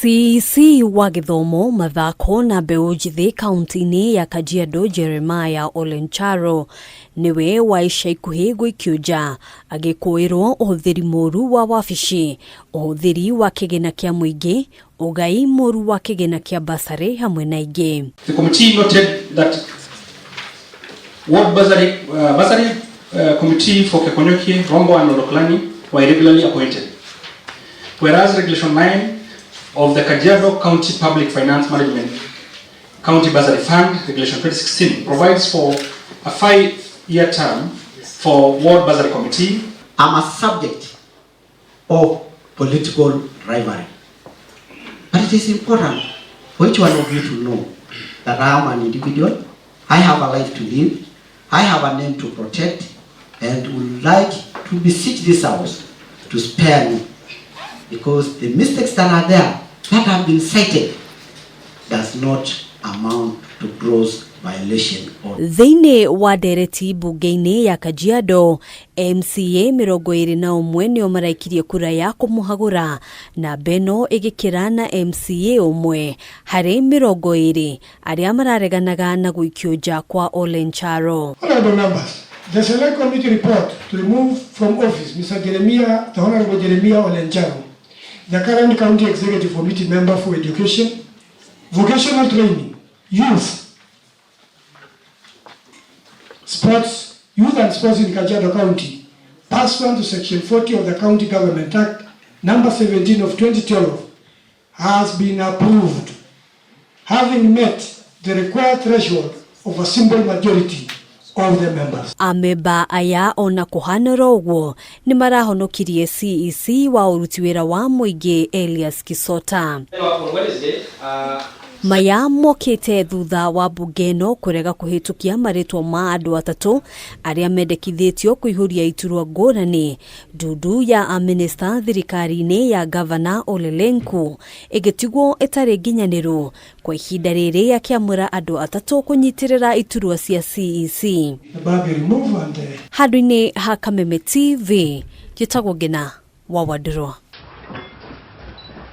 CEC wa githomo, mathako na mbeũ njĩthĩ kaunti-ini ya Kajiado Jeremiah Ole Ncharo niwe wa ica ikuhĩ gũikio nja agiikuirwo uhuthiri muuru wa wabici, uhuthiri wa kigina kia muingi, ugai muuru wa kigina kia basari hamwe na ingĩ. The committee noted that Ward Basari Committee for Kekonyokie, Rombo and Oloklani were irregularly appointed. Whereas Regulation 9 of the Kajiado County Public Finance Management County Bursary Fund, Regulation 2016, provides for a 5-year term for Ward Bursary Committee. I'm a subject of political rivalry. But it is important for each one of you to know that I am an individual, I have a life to live, I have a name to protect, and would like to beseech this house to spare me, because the mistakes that are there that have been cited does not amount to gross violation. Thiini wa dereti Mbunge-Ini ya Kajiado, MCA 21 nio maraikirie kura ya kumuhagura na beno igikira na MCA umwe hari 20 aria marareganaga na guikio nja kwa Ole Ncharo. Honorable members, the Select Committee report to remove from office the Honorable Jeremiah Ole Ncharo, the current County Executive Committee member for Education, Vocational Training, Youth and Sports in Kajiado County, pursuant to Section 40 of the County Government Act, number 17 of 2012, has been approved, having met the required threshold of a simple majority of the members. Amemba aya ona kuhanira uguo ni marahonokirie CEC wa uruti wira wa muingi Elias Kisota. Maya mokite thutha wa Mbunge-Ino kurega kuhitukia maritwa ma andu atatu aria mendekithitio kuihuria iturwa ngurani ndudu ya minister thirikari-ini ya Governor Ole Ncharo igitigwo itari nginyaniru kwa ihinda riri yakiamura andu atatu kunyitirira iturwa cia CEC. Handu-ini ha Kameme TV, jitagwo Ngina wa Wadro.